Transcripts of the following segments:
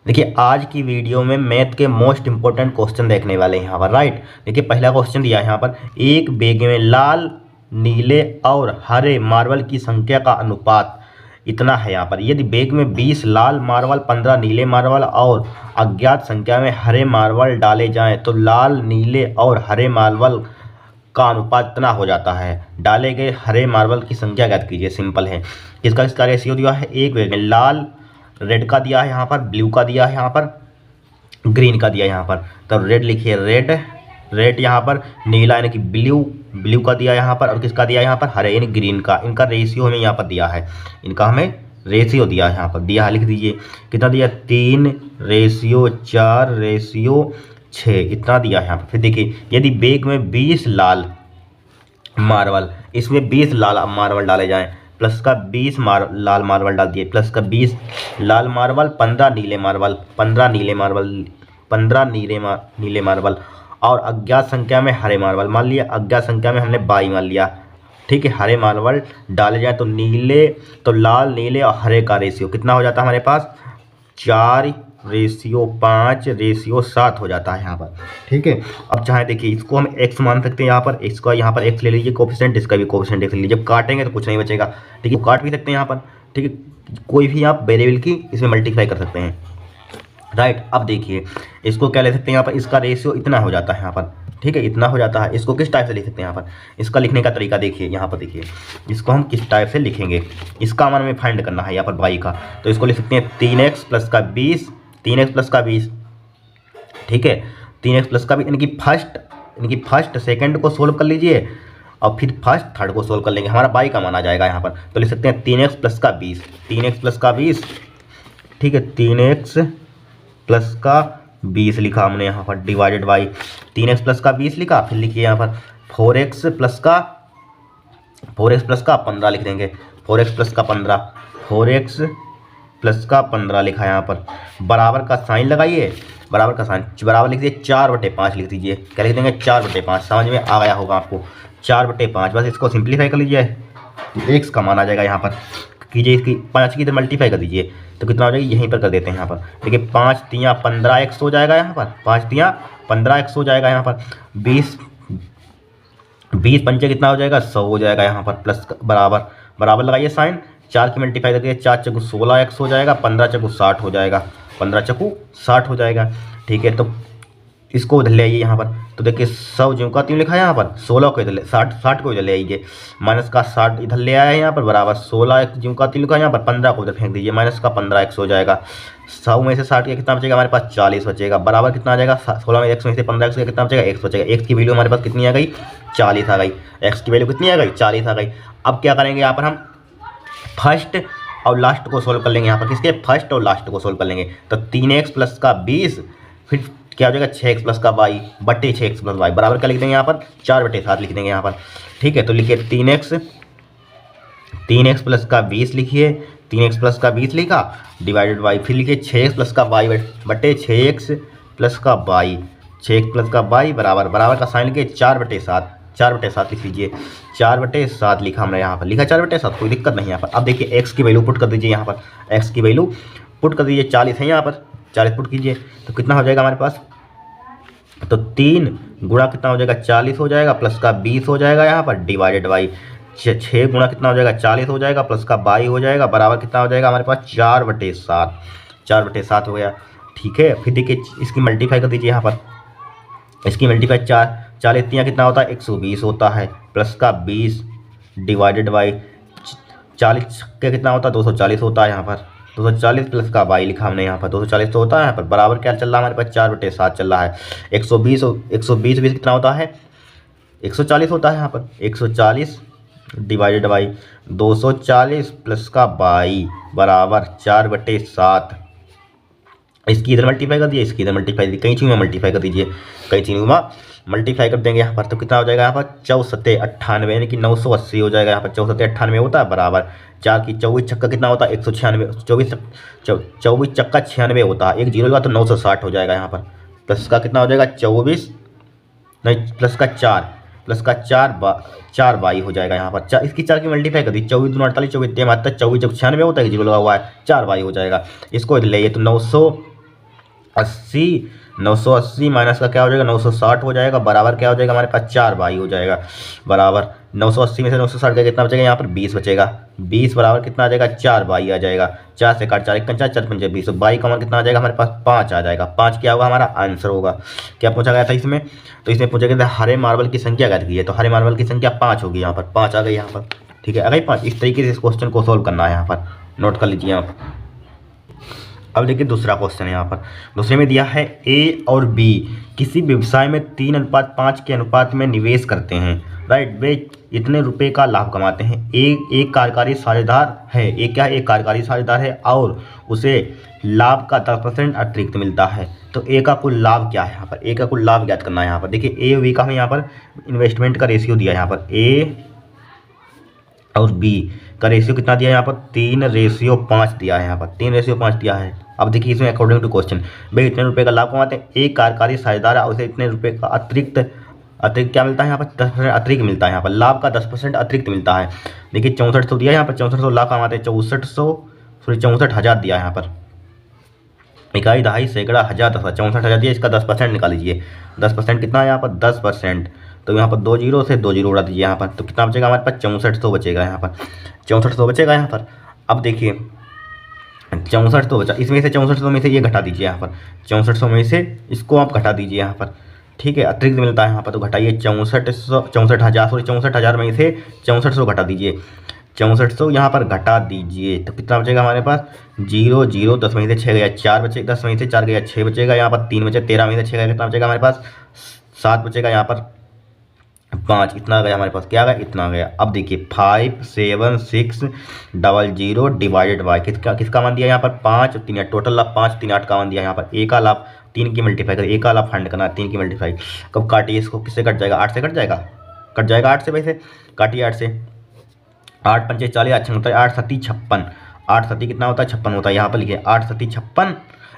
देखिए आज की वीडियो में मैथ के मोस्ट इंपॉर्टेंट क्वेश्चन देखने वाले हैं यहाँ पर, राइट। देखिए पहला क्वेश्चन दिया है यहाँ पर, एक बैग में लाल, नीले और हरे मार्बल की संख्या का अनुपात इतना है। यहाँ पर यदि बैग में 20 लाल मार्बल, 15 नीले मार्बल और अज्ञात संख्या में हरे मार्बल डाले जाएं तो लाल, नीले और हरे मार्बल का अनुपात इतना हो जाता है। डाले गए हरे मार्बल की संख्या ज्ञात कीजिए। सिंपल है। इसका रेशियो दिया है, एक बैग में लाल, रेड का दिया है यहाँ पर, ब्लू का दिया है यहाँ पर, ग्रीन का दिया है यहाँ पर। तो रेड लिखिए, रेड यहाँ पर, नीला यानी कि ब्लू का दिया यहाँ पर, और किसका दिया यहाँ पर, हरे यानी ग्रीन का। इनका रेशियो हमें यहाँ पर दिया है, इनका हमें रेशियो दिया है यहाँ पर, दिया है, लिख दीजिए। कितना दिया, 3:4:6 इतना दिया है यहाँ पर। फिर देखिए यदि बैग में 20 लाल मार्बल, इसमें 20 लाल मार्बल डाले जाएं, प्लस का 20 लाल मार्बल डाल दिए, प्लस का 20 लाल मार्बल, 15 नीले मार्बल, 15 नीले मार्बल और अज्ञात संख्या में हरे मार्बल। मान लिया अज्ञात संख्या में हमने 22 मान लिया, ठीक है। हरे मार्बल डाले जाए तो लाल, नीले और हरे का रेशियो कितना हो जाता है हमारे पास, 4:5:7 हो जाता है यहाँ पर, ठीक है। अब चाहे देखिए इसको हम x मान सकते हैं यहाँ पर, इसका यहाँ पर x ले लीजिए कोफिशिएंट, इसका भी कोफिशिएंट x ले लीजिए। जब काटेंगे तो कुछ नहीं बचेगा, ठीक है। काट भी सकते हैं यहाँ पर, ठीक है। कोई भी आप वेरिएबल की इसमें मल्टीप्लाई कर सकते हैं, राइट। अब देखिए इसको क्या ले सकते हैं यहाँ पर, इसका रेशियो इतना हो जाता है यहाँ पर, ठीक है, इतना हो जाता है। इसको किस टाइप से लिख सकते हैं यहाँ पर, इसका लिखने का तरीका देखिए यहाँ पर, देखिए इसको हम किस टाइप से लिखेंगे। इसका मान हमें फाइंड करना है यहाँ पर y का, तो इसको लिख सकते हैं 3x प्लस का 20, 3x प्लस का 20, ठीक है। 3x प्लस का 20 यानी कि फर्स्ट सेकंड को सोल्व कर लीजिए और फिर फर्स्ट थर्ड को सोल्व कर लेंगे, हमारा y का मान आ जाएगा यहाँ पर। तो लिख सकते हैं 3x प्लस का 20, 3x प्लस का 20, ठीक है। 3x प्लस का 20 लिखा हमने यहाँ पर, डिवाइडेड बाई 3x प्लस का 20 लिखा। फिर लिखिए यहाँ पर 4x प्लस का 15 लिख देंगे, 4x प्लस का 15, 4x प्लस का 15 लिखा यहाँ पर। बराबर का साइन लगाइए, बराबर का साइन, बराबर लिख दीजिए 4/5 लिख दीजिए। क्या लिख देंगे, 4/5। समझ में आ गया होगा आपको, 4/5। बस इसको सिंप्लीफाई कर लीजिए, x का मान आ जाएगा यहाँ पर। कीजिए इसकी 5 की इधर मल्टीप्लाई कर दीजिए तो कितना हो जाएगा, यहीं पर कर देते हैं यहाँ पर। देखिए 5 तियाँ 15x हो जाएगा यहाँ पर, 5 तियाँ 15x हो जाएगा यहाँ पर। 20 पंचे कितना हो जाएगा, 100 हो जाएगा यहाँ पर। प्लस बराबर लगाइए साइन, 4 की मल्टीप्लाई करके 4 चक्कू 16x हो जाएगा, 15 चक्कू 60 हो जाएगा, 15 चक्कू 60 हो जाएगा, ठीक है। तो इसको इधर ले आइए यहाँ पर, तो देखिए 100 ज्यों का त्यों लिखा है यहाँ पर, 16 को इधर 60 को इधर ले आइए, माइनस का 60 इधर ले आया है यहाँ पर, बराबर 16 ज्यों का त्यों लिखा है यहाँ पर, 15 को इधर फेंक दीजिए, माइनस का 15x हो जाएगा। 100 में से 60 का कितना बचेगा हमारे पास, 40 बचेगा। बराबर कितना आ जाएगा, 16 में x में से 15x का कितना बचेगा, x बचेगा। x की वैल्यू हमारे पास कितनी आ गई, 40 आ गई। x की वैल्यू कितनी आ गई, 40 आ गई। अब क्या करेंगे यहाँ पर, हम फर्स्ट और लास्ट को सोल्व कर लेंगे यहाँ पर, किसके, फर्स्ट और लास्ट को सोल्व कर लेंगे। तो 3x प्लस का 20, फिर क्या हो जाएगा 6x प्लस का y बटे 6x प्लस y, बराबर क्या लिख देंगे यहाँ पर, 4/7 लिख देंगे यहाँ पर, ठीक है। तो लिखिए 3x प्लस का 20 लिखिए, 3x प्लस का 20 लिखा, डिवाइडेड बाई, फिर लिखिए 6x प्लस का y बटे 6x प्लस का y, 6x प्लस का y बराबर का साइन लिखिए 4/7 लिख लीजिए, 4/7 लिखा हमने यहाँ पर, लिखा 4/7, कोई दिक्कत नहीं यहाँ पर। अब देखिए x की वैल्यू पुट कर दीजिए यहाँ पर, x की वैल्यू पुट कर दीजिए, 40 है यहाँ पर, 40 पुट कीजिए तो कितना हो जाएगा हमारे पास, तो 3 गुणा कितना हो जाएगा, 40 हो जाएगा, प्लस का 20 हो जाएगा यहाँ पर, डिवाइडेड बाई 6 गुणा कितना हो जाएगा, 40 हो जाएगा, प्लस का 22 हो जाएगा, बराबर कितना हो जाएगा हमारे पास, 4/7 हो गया, ठीक है। फिर देखिए इसकी मल्टीप्लाई कर दीजिए यहाँ पर, इसकी मल्टीप्लाई 40 तियाँ कितना होता है, 120 होता है, प्लस का 20 डिवाइडेड बाई 40 का कितना होता है, 240 होता है यहाँ पर, 240 प्लस का y लिखा हमने यहाँ पर, 240 तो होता है यहाँ पर, बराबर क्या चल रहा है हमारे पास, 4/7 चल रहा है। 120 कितना होता है, 140 होता है यहाँ पर, 140 डिवाइडेड बाई 240 प्लस का y बराबर 4/7। इसकी इधर मल्टीप्लाई कर दिए, इसकी इधर मल्टीप्लाई दी, कई चीज़ में मल्टीप्लाई कर दीजिए, कई चीज़ों में मल्टीप्लाई कर देंगे यहाँ पर। तो कितना हो जाएगा यहाँ पर, 4×7=98 यानी कि 980 हो जाएगा यहाँ पर, 4×7=98 होता है, बराबर 4 की 24 छक्का कितना होता है, 196, 24 चक्का 96 होता है, एक जीरो लगा तो 960 हो जाएगा यहाँ पर। प्लस का कितना हो जाएगा, 24 नहीं, प्लस का 4 बाई हो जाएगा यहाँ पर, इसकी 4 की मल्टीप्लाई कर दी, 24 दूना 48, 24 आता है, 24 जब 96 होता है, जीरो लगा हुआ है, 4 बाई हो जाएगा। इसको ले तो 80, 980 माइनस का क्या हो जाएगा 960 हो जाएगा, बराबर क्या हो जाएगा हमारे पास 4 बाई हो जाएगा, बराबर 980 में से 960 का कितना बचेगा यहाँ पर 20 बचेगा, 20 बराबर कितना आ जाएगा 4 बाई आ जाएगा, 4 से काट 4 1 4 4 5 20, बाई का मान कितना आ जाएगा हमारे पास 5 आ जाएगा, 5 क्या होगा हमारा आंसर होगा। क्या पूछा गया था इसमें, तो इसमें पूछा गया था हरे मार्बल की संख्या ज्ञात कीजिए, तो हरे मार्बल की संख्या 5 होगी, यहाँ पर 5 आ गई यहाँ पर, ठीक है आ गई 5। इस तरीके से इस क्वेश्चन को सोल्व करना है, यहाँ पर नोट कर लीजिए आप। अब देखिए दूसरा क्वेश्चन है यहाँ पर, दूसरे में दिया है ए और बी किसी व्यवसाय में 3:5 के अनुपात में निवेश करते हैं, राइट, वे इतने रुपए का लाभ कमाते हैं। एक कार्यकारी साझेदार है, एक क्या है एक कार्यकारी साझेदार है और उसे लाभ का 10% अतिरिक्त मिलता है, तो ए का कुल लाभ क्या है, यहाँ पर ए का कुल लाभ ज्ञात करना है। यहाँ पर देखिए ए और बी का हमें यहाँ पर इन्वेस्टमेंट का रेशियो दिया है, यहाँ पर ए और बी का रेशियो कितना दिया है यहाँ पर 3:5 दिया है, यहाँ पर 3:5 दिया है। अब देखिए इसमें अकॉर्डिंग टू क्वेश्चन भाई इतने रुपए का लाभ कमाते हैं, एक कार्यकारी साझेदार है उसे इतने रुपए का अतिरिक्त क्या मिलता है यहाँ पर 10% अतिरिक्त मिलता है, यहाँ पर लाभ का 10% अतिरिक्त मिलता है। देखिए 6400 दिया है यहाँ पर, 6400 लाख कमाते हैं, 64,000 दिया है यहाँ पर, इकाई दहाई सैकड़ा हज़ार 10,000 64,000 दिया, इसका 10% निकाल लीजिए, 10% कितना है यहाँ पर 10%, तो यहाँ पर 2 जीरो से 2 जीरो उड़ा दीजिए यहाँ पर, तो कितना बचेगा हमारे पास 6400 बचेगा यहाँ पर, 6400 बचेगा यहाँ पर। अब देखिए 6400 बचा, इसमें से 6400 में से ये घटा दीजिए यहाँ पर, 6400 में से इसको आप घटा दीजिए यहाँ पर, ठीक है अतिरिक्त मिलता है यहाँ पर, तो घटाइए 64,000 में से 6400 घटा दीजिए, 6400 यहाँ पर घटा दीजिए, तो कितना बचेगा हमारे पास 0 0, 10 में से 6 गया 4 बचे, 10 में से 4 गया 6 बचेगा, यहाँ पर 3 बचे, 13 में से 6 गया कितना बचेगा हमारे पास 7 बचेगा, यहाँ पर 5 इतना गया हमारे पास, क्या गया इतना गया। अब देखिए 57600 डिवाइडेड बाय किसका मान दिया यहाँ पर 5 3 8, टोटल लाभ 5 3 8 का मान दिया यहाँ पर, ए का लाभ 3 की मल्टीप्लाई कर, ए का लाभ फाइंड करना 3 की मल्टीप्लाई, कब काटिए इसको किससे कट जाएगा 8 से कट जाएगा, 8 से, वैसे काटिए 8 से, 8 पंचे 40, 8 होता है 8 सती 56, 8 सती कितना होता है 56 होता है, यहाँ पर लिखिए 8 सती 56,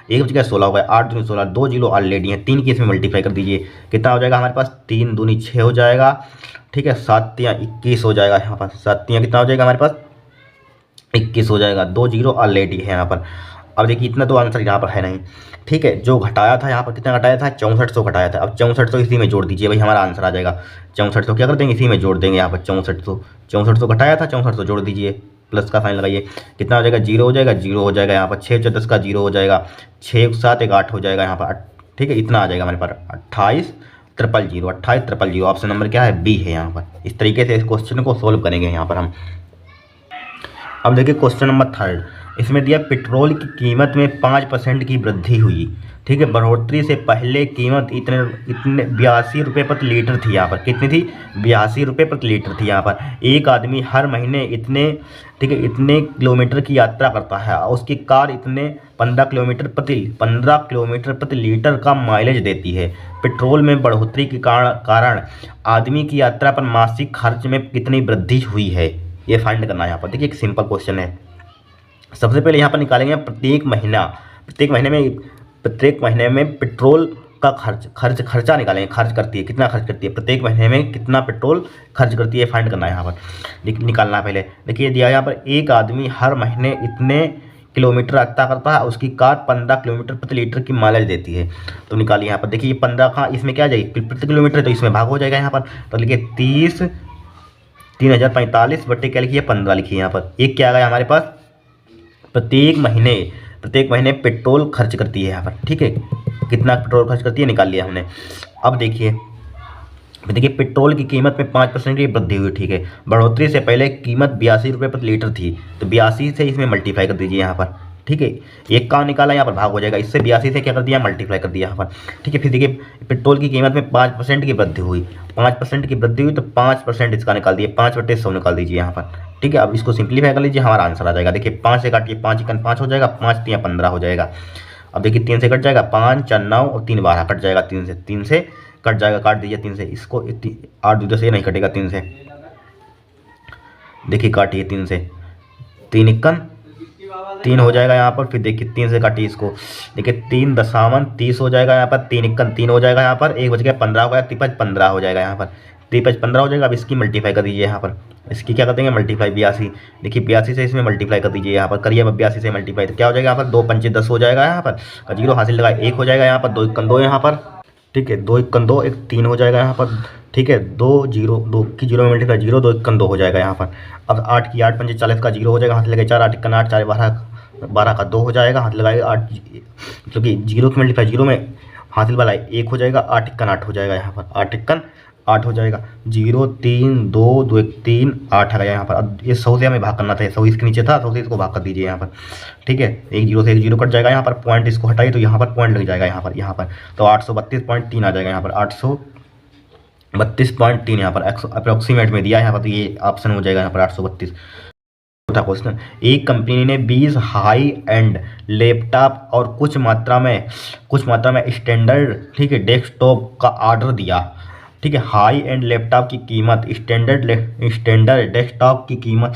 एक बच गया 16 हो गया, 8 दूनी 16, 2 जीरो ऑलरेडी है, 3 की इसमें मल्टीप्लाई कर दीजिए, कितना हो जाएगा हमारे पास 3 दूनी 6 हो जाएगा, ठीक है 7 तियाँ 21 हो जाएगा, यहाँ पर 7 तियाँ कितना हो जाएगा हमारे पास 21 हो जाएगा, 2 जीरो ऑलरेडी है यहाँ पर। अब देखिए इतना तो आंसर यहाँ पर है नहीं, ठीक है जो घटाया था यहाँ पर कितना घटाया था 6400 घटाया था, अब 6400 इसी में जोड़ दीजिए भाई हमारा आंसर आ जाएगा, 6400 क्या कर देंगे इसी में जोड़ देंगे, यहाँ पर 6400 घटाया था 6400 जोड़ दीजिए, प्लस का साइन लगाइए, कितना हो जाएगा 0 हो जाएगा, 0 हो जाएगा यहाँ पर, 6 × 10 का 0 हो जाएगा, 6 7 1 8 हो जाएगा यहाँ पर, ठीक है इतना आ जाएगा हमारे पास 28,000 ऑप्शन नंबर क्या है बी है यहाँ पर। इस तरीके से इस क्वेश्चन को सोल्व करेंगे यहाँ पर हम। अब देखिए क्वेश्चन नंबर 3, इसमें दिया पेट्रोल की कीमत में 5% की वृद्धि हुई, ठीक है, बढ़ोतरी से पहले कीमत इतने 82 रुपये प्रति लीटर थी, यहाँ पर कितनी थी 82 रुपये प्रति लीटर थी यहाँ पर। एक आदमी हर महीने इतने, ठीक है इतने किलोमीटर की यात्रा करता है, उसकी कार इतने 15 किलोमीटर प्रति लीटर का माइलेज देती है। पेट्रोल में बढ़ोतरी के कारण आदमी की यात्रा पर मासिक खर्च में कितनी वृद्धि हुई है, ये फाइंड करना है यहाँ पर। देखिए एक सिंपल क्वेश्चन है, सबसे पहले यहाँ पर निकालेंगे प्रत्येक महीने में पेट्रोल का खर्चा निकालेंगे, खर्च करती है कितना खर्च करती है, प्रत्येक महीने में कितना पेट्रोल खर्च करती है फाइंड करना है यहाँ पर, निकालना है पहले। देखिए दिया यहाँ पर एक आदमी हर महीने इतने किलोमीटर यात्रा करता है, उसकी कार 15 किलोमीटर प्रति लीटर की माइलेज देती है, तो निकालिए यहाँ पर। देखिए ये 15 का इसमें क्या आ जाएगी प्रति किलोमीटर, तो इसमें भाग हो जाएगा यहाँ पर, तो लिखिए 30,045 बट्टे क्या लिखिए 15 लिखिए यहाँ पर। एक क्या आ गया हमारे पास प्रत्येक महीने पेट्रोल खर्च करती है यहाँ पर, ठीक है कितना पेट्रोल खर्च करती है निकाल लिया हमने। अब देखिए पेट्रोल की कीमत में 5% की वृद्धि हुई, ठीक है, बढ़ोतरी से पहले कीमत 82 रुपये प्रति लीटर थी, तो 82 से इसमें मल्टीप्लाई कर दीजिए यहाँ पर, ठीक है एक का निकाला यहाँ पर भाग हो जाएगा, इससे 82 से क्या कर दिया मल्टीप्लाई कर दिया यहाँ पर, ठीक है। फिर देखिए पेट्रोल की कीमत में 5% की वृद्धि हुई, 5% की वृद्धि हुई तो 5% इसका निकाल दिए, 5/100 निकाल दीजिए यहाँ पर, ठीक है। अब इसको सिंप्लीफाई कर लीजिए, हमारा आंसर आ जाएगा। देखिए 5 से काटिए, 5 × 5 हो जाएगा, 5 × 3 = 15 हो जाएगा। अब देखिए 3 से कट जाएगा, 5 × 4 = 9 और 3 × 12 कट जाएगा, 3 से कट जाएगा, काट दीजिए 3 से, इसको 8 2 से नहीं कटेगा 3 से, देखिए काटिए 3 से, 3 × 3 हो जाएगा यहाँ पर। फिर देखिए 3 से काटिए इसको, देखिए 3 × 30 हो जाएगा यहाँ पर, 3 × 3 हो जाएगा यहाँ पर, 1 बच गया 15 हो गया, 15 हो जाएगा यहाँ पर, 3×5 = 15 हो जाएगा। अब इसकी मल्टीप्लाई कर दीजिए यहाँ पर, इसकी क्या कर देंगे मल्टीप्लाई 82। देखिए 82 से इसमें मल्टीप्लाई कर दीजिए यहाँ पर, करिए अब 82 से मल्टीप्लाई, तो क्या हो जाएगा यहाँ पर 2×5 = 10 हो जाएगा यहाँ पर, 0 हासिल लगा 1 हो जाएगा यहाँ पर, 2 × 2 यहाँ पर, ठीक है 2 × 2 1 3 हो जाएगा यहाँ पर, ठीक है 2 की 0 में मल्टीप्लाई 0, 2 × 2 हो जाएगा यहाँ पर। अब 8 की 8 × 5 = 40 का 0 हो जाएगा, हाथ लगे 4, 8 × 8 4 12 का 2 हो जाएगा, हाथ लगाए 8, क्योंकि 0 की मल्टीप्लाई 0 में हासिल वाला 1 हो जाएगा, 8 × 8 हो जाएगा यहाँ पर, 8 × 8 हो जाएगा, 0 3 2 2 1 3 8 आ गया यहाँ पर। अब ये 100 से हमें भाग करना था, 100 इसके नीचे था, 100 से इसको भाग कर दीजिए यहाँ पर, ठीक है 1 0 से 1 0 कट जाएगा यहाँ पर, पॉइंट इसको हटाइए तो यहाँ पर पॉइंट लग जाएगा यहाँ पर, तो 832.3 आ जाएगा यहाँ पर, 832.3 यहाँ पर अप्रोक्सीमेट में दिया है यहाँ पर, तो ये ऑप्शन हो जाएगा यहाँ पर 832। चौथा क्वेश्चन, एक कंपनी ने 20 हाई एंड लैपटॉप और कुछ मात्रा में स्टैंडर्ड, ठीक है डेस्कटॉप का ऑर्डर दिया, ठीक है हाई एंड लैपटॉप की कीमत स्टैंडर्ड डेस्कटॉप की कीमत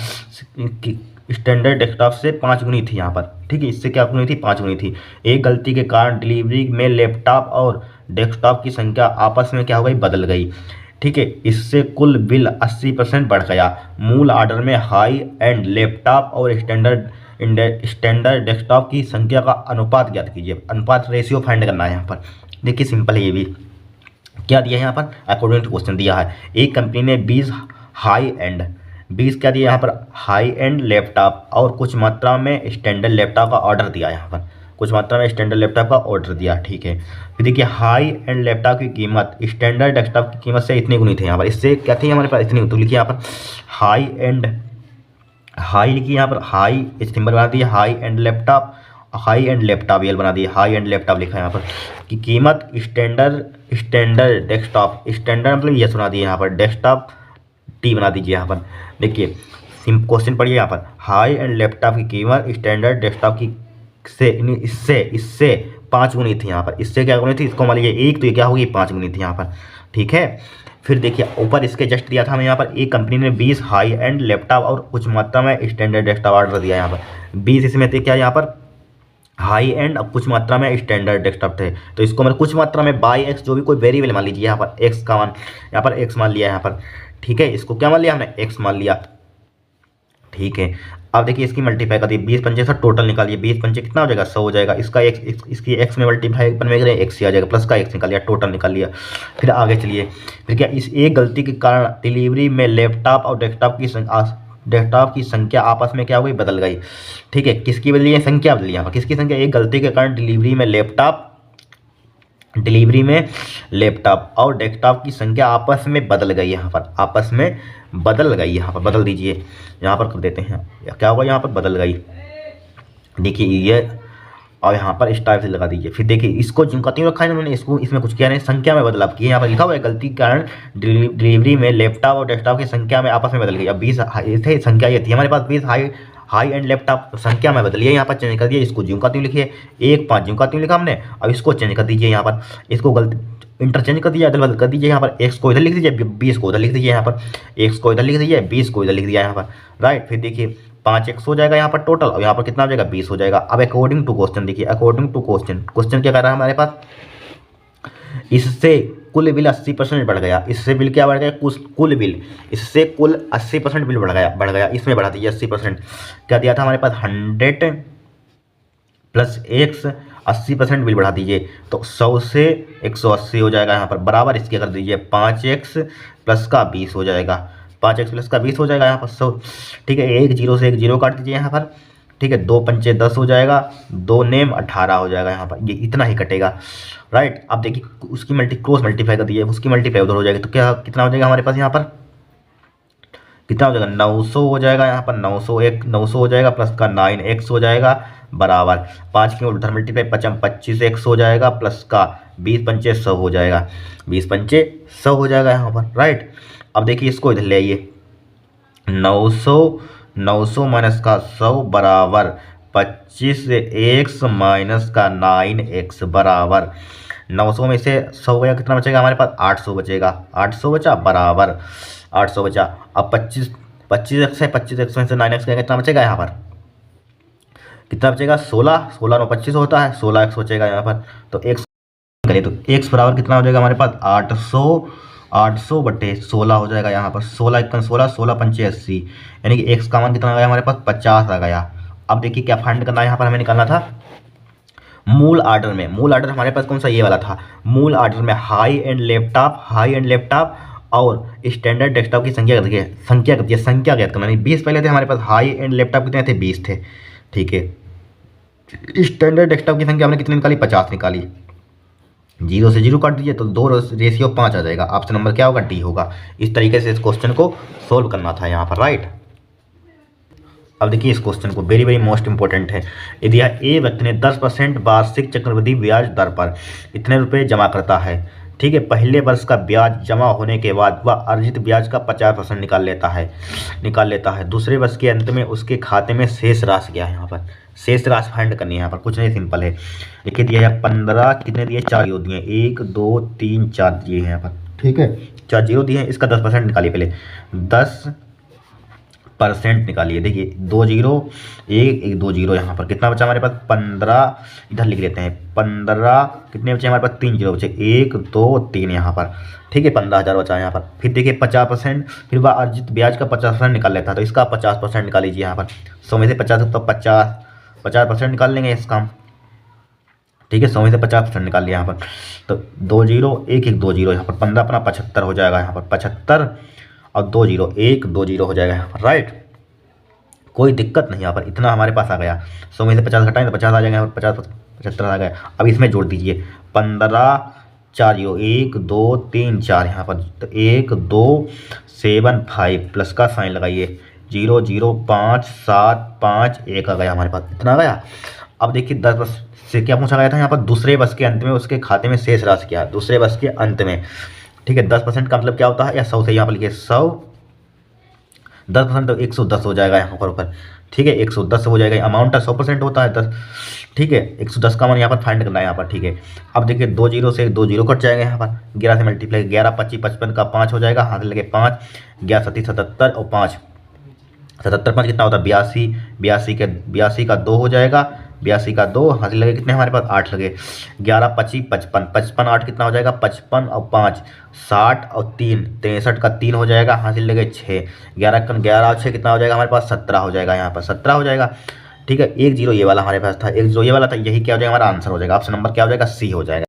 स्टैंडर्ड डेस्कटॉप से 5 गुनी थी यहाँ पर, ठीक है इससे क्या गुनी थी 5 गुनी थी। एक गलती के कारण डिलीवरी में लैपटॉप और डेस्कटॉप की संख्या आपस में क्या हो गई बदल गई, ठीक है इससे कुल बिल 80% बढ़ गया। मूल ऑर्डर में हाई एंड लैपटॉप और स्टैंडर्ड डेस्कटॉप की संख्या का अनुपात ज्ञात कीजिए, अनुपात रेशियो फाइंड करना है यहाँ पर। देखिए सिंपल है, ये भी क्या दिया है यहाँ पर अकॉर्डिंग टू क्वेश्चन दिया है। एक कंपनी ने 20 क्या दिया यहाँ पर हाई एंड लैपटॉप और कुछ मात्रा में स्टैंडर्ड लैपटॉप का ऑर्डर दिया यहाँ पर, कुछ मात्रा में स्टैंडर्ड लैपटॉप का ऑर्डर दिया, ठीक है। फिर देखिए हाई एंड लैपटॉप की कीमत स्टैंडर्ड डेस्कटॉप की कीमत से इतनी गुनी थी यहाँ पर, इससे क्या थी हमारे पास इतनी, तो लिखिए यहाँ पर हाई लिखिए यहाँ पर, हाई सिंबल बना दिए, हाई एंड लैपटॉप ये बना दिए, हाई एंड लैपटॉप लिखा है यहाँ पर कि कीमत स्टैंडर्ड डेस्कटॉप, स्टैंडर्ड मतलब ये सुना दिए यहाँ पर, डेस्कटॉप टी बना दीजिए यहाँ पर। देखिए क्वेश्चन पढ़िए यहाँ पर, हाई एंड लैपटॉप की कीमत स्टैंडर्ड डेस्कटॉप की इससे 5 गुनी थी यहाँ पर, इससे क्या गुनी थी, इसको मान लीजिए 1 तो ये क्या होगी 5 गुनी थी यहाँ पर, ठीक है। फिर देखिए ऊपर इसके जस्ट दिया था हमें यहाँ पर, एक कंपनी ने 20 हाई एंड लैपटॉप और कुछ मात्रा में स्टैंडर्ड डेस्कटॉप ऑर्डर दिया यहाँ पर, 20 इसमें थे क्या यहाँ पर हाई एंड, अब कुछ मात्रा में स्टैंडर्ड डेस्कटॉप थे, तो इसको मतलब कुछ मात्रा में बाई एक्स जो भी कोई वेरिएबल मान लीजिए यहाँ पर, एक्स का मान यहाँ पर एक्स मान लिया यहाँ पर, ठीक है इसको क्या मान लिया हमने एक्स मान लिया, ठीक है। अब देखिए इसकी मल्टीप्लाई कर दी, 20 पंचे से टोटल निकालिए, 20 पंचे कितना हो जाएगा 100 हो जाएगा, इसका एक्स इसकी एक्स में मल्टीप्लाई में करें एक्स ही आ जाएगा, प्लस का एक्स निकाल लिया, टोटल निकाल लिया। फिर आगे चलिए, फिर क्या इस एक गलती के कारण डिलीवरी में लैपटॉप और डेस्कटॉप की संख्या आपस में क्या हो गई बदल गई, ठीक है किसकी बदली है संख्या बदली यहाँ पर, किसकी संख्या, एक गलती के कारण डिलीवरी में लैपटॉप और डेस्कटॉप की संख्या आपस में बदल गई, यहाँ पर आपस में बदल गई, यहाँ पर बदल दीजिए, यहाँ पर कर देते हैं क्या होगा यहाँ पर बदल गई, देखिए ये और यहाँ पर इस टाइप से लगा दीजिए। फिर देखिए इसको जिनका तीन रखा है उन्होंने, इसको इसमें कुछ किया नहीं, संख्या में बदलाव किया, यहाँ पर लिखा हुआ है गलती के कारण डिलीवरी में लैपटॉप और डेस्कटॉप की संख्या में आपस में बदल गई। अब 20 थे संख्या ये थी हमारे पास 20 हाई एंड लैपटॉप, संख्या में बदलिए, यहाँ पर चेंज कर दिए, इसको ज्यों का त्यों लिखिए, 1 5 ज्यों का त्यों लिखा हमने, अब इसको चेंज कर दीजिए यहाँ पर, इसको गलती इंटरचेंज कर दीजिए, अदल बदल कर दीजिए, यहाँ पर एक्स को इधर लिख दीजिए, 20 को उधर लिख दीजिए, यहाँ पर एक्स को इधर लिख दीजिए, 20 को इधर लिख दिया यहाँ पर, राइट। फिर देखिए 5x हो जाएगा यहाँ पर टोटल, और यहाँ पर कितना हो जाएगा 20 हो जाएगा। अब अकॉर्डिंग टू क्वेश्चन देखिए, अकॉर्डिंग टू क्वेश्चन क्या कर रहा है हमारे पास, इससे कुल बिल 80% बढ़ गया, इससे बिल क्या बढ़ गया कुल बिल, इससे कुल 80% बिल बढ़ गया, इसमें बढ़ा दीजिए 80%, क्या दिया था हमारे पास 100 प्लस एक्स 80% बिल बढ़ा दीजिए, तो 100 से 180 हो जाएगा यहाँ पर, बराबर इसके कर दीजिए 5x प्लस का 20 हो जाएगा, 5x प्लस का 20 हो जाएगा यहाँ पर 100, ठीक है 1 0 से 1 0 काट दीजिए यहाँ पर, ठीक है 2 पंचे 10 हो जाएगा, 2 नेम 18 हो जाएगा यहाँ पर, ये इतना ही कटेगा, राइट। अब देखिए उसकी क्रॉस मल्टीप्लाई कर दीजिए, उसकी मल्टीप्लाई उधर हो जाएगी, तो क्या कितना हो जाएगा हमारे पास यहाँ पर, कितना हो जाएगा 900 हो जाएगा यहाँ पर, 900 हो जाएगा, प्लस का 9x हो जाएगा बराबर 5 की उधर मल्टीप्लाई 25x हो जाएगा, प्लस का 20 पंचे 100 हो जाएगा, 20 पंचे 100 हो जाएगा यहाँ पर, राइट। अब देखिए इसको इधर ले आइए, 900 माइनस का 100 बराबर 25x माइनस का 9x बराबर 900 में से 100 गया, कितना बचेगा हमारे पास 800 बचेगा, 800 बचा बराबर 800 बचा। अब 25x है, 25x में से 9x गया, कितना बचेगा यहाँ पर, कितना बचेगा 16 9 25 होता है, 16x बचेगा यहाँ पर, तो x करें तो x बराबर कितना हो जाएगा हमारे पास 800 800/16 हो जाएगा यहाँ पर, 16 16 पंचे 80, यानी कि x का मान कितना आ गया हमारे पास 50 आ गया। अब देखिए क्या फाइंड करना है यहाँ पर हमें, निकालना था मूल ऑर्डर में। मूल ऑर्डर हमारे पास कौन सा, ये वाला था। मूल ऑर्डर में हाई एंड लैपटॉप और स्टैंडर्ड डेस्कटॉप की संख्या कितनी है, संख्या ज्ञात करना। 20 पहले थे हमारे पास, हाई एंड लैपटॉप कितने थे, 20 थे, ठीक है। स्टैंडर्ड डेस्कटॉप की संख्या हमने कितनी निकाली, 50 निकाली। 0 से 0 काट दीजिए तो 2:5 आ जाएगा। ऑप्शन नंबर क्या होगा, डी होगा। इस तरीके से इस क्वेश्चन को सोल्व करना था यहाँ पर, राइट। अब देखिए इस क्वेश्चन को, वेरी वेरी मोस्ट इंपॉर्टेंट है। यदि ए व्यक्ति ने 10% वार्षिक चक्रवृद्धि ब्याज दर पर इतने रुपए जमा करता है, ठीक है, पहले वर्ष का ब्याज जमा होने के बाद वह अर्जित ब्याज का 50% निकाल लेता है। दूसरे वर्ष के अंत में उसके खाते में शेष राशि क्या है, यहाँ पर शेष राशि फाइंड करनी है। यहाँ पर कुछ नहीं, सिंपल है। देखिए दिया है 15, कितने दिए, 4 जीरो दिए, 1 2 3 4 दिए हैं यहाँ पर, ठीक है, 4 जीरो दिए हैं। इसका 10% निकालिए, पहले 10% निकालिए। देखिए 2 जीरो 1 2 जीरो, यहाँ पर कितना बचा हमारे पास, 15, इधर लिख लेते हैं 15, कितने बचे हमारे पास, 3 जीरो बचे, 1 2 3 यहाँ पर, ठीक है, 15,000 बचा यहाँ पर। फिर देखिए 50%, फिर वह अर्जित ब्याज का 50% निकाल लेता है, तो इसका 50% निकाल लीजिए यहाँ पर। 100 में से 50 तो 50% निकाल लेंगे इसका, ठीक है। 100 में से 50% निकाल लिया यहाँ पर, तो 2 जीरो 1 1 2 जीरो, यहाँ पर 15 अपना 75 हो जाएगा यहाँ पर, 75 और 2 जीरो 1 2 जीरो हो जाएगा यहाँ पर, राइट। कोई दिक्कत नहीं, यहाँ पर इतना हमारे पास आ गया। 100 में से 50 घटाएं तो 50 आ जाएगा यहाँ पर, 50 75 आ गया। अब इसमें जोड़ दीजिए 15 4 जीरो 1 2 3 4 यहाँ पर, तो 1 2 7 5 प्लस का साइन लगाइए, 0 0 5 7 5 1 आ गया हमारे पास, इतना आ गया। अब देखिए 10 वर्ष से क्या पूछा गया था यहाँ पर, दूसरे वर्ष के अंत में उसके खाते में शेष राशि क्या है, दूसरे वर्ष के अंत में, ठीक है। 10% का मतलब क्या होता है, या 100 से यहाँ पर लिखिए 100, 10% तो 110 हो जाएगा यहाँ पर ऊपर, ठीक है, 110 हो जाएगा। अमाउंट का 100% होता है 10, ठीक है। 110 का मान यहाँ पर फाइंड करना है यहाँ पर, ठीक है। अब देखिए 2 जीरो से 2 जीरो कट जाएगा यहाँ पर, 11 से मल्टीप्लाई, 11 25 55 का 5 हो जाएगा, हाथ लगे 5, 11 37 77 और 5 77 5 कितना होता है, 82, 82 का 2 हो जाएगा, 82 का 2, हाथ लगे कितने हमारे पास, 8 लगे, 11 25 55 55 8 कितना हो जाएगा, 55 और 5 60 और 3 63 का 3 हो जाएगा, हासिल लगे 6, 11 और 6 कितना हो जाएगा हमारे पास, 17 हो जाएगा यहाँ पर, 17 हो जाएगा, ठीक है। 1 जीरो ये वाला हमारे पास था, 1 जीरो ये वाला था, यही क्या हो जाएगा हमारा आंसर हो जाएगा। ऑप्शन नंबर क्या हो जाएगा, सी हो जाएगा।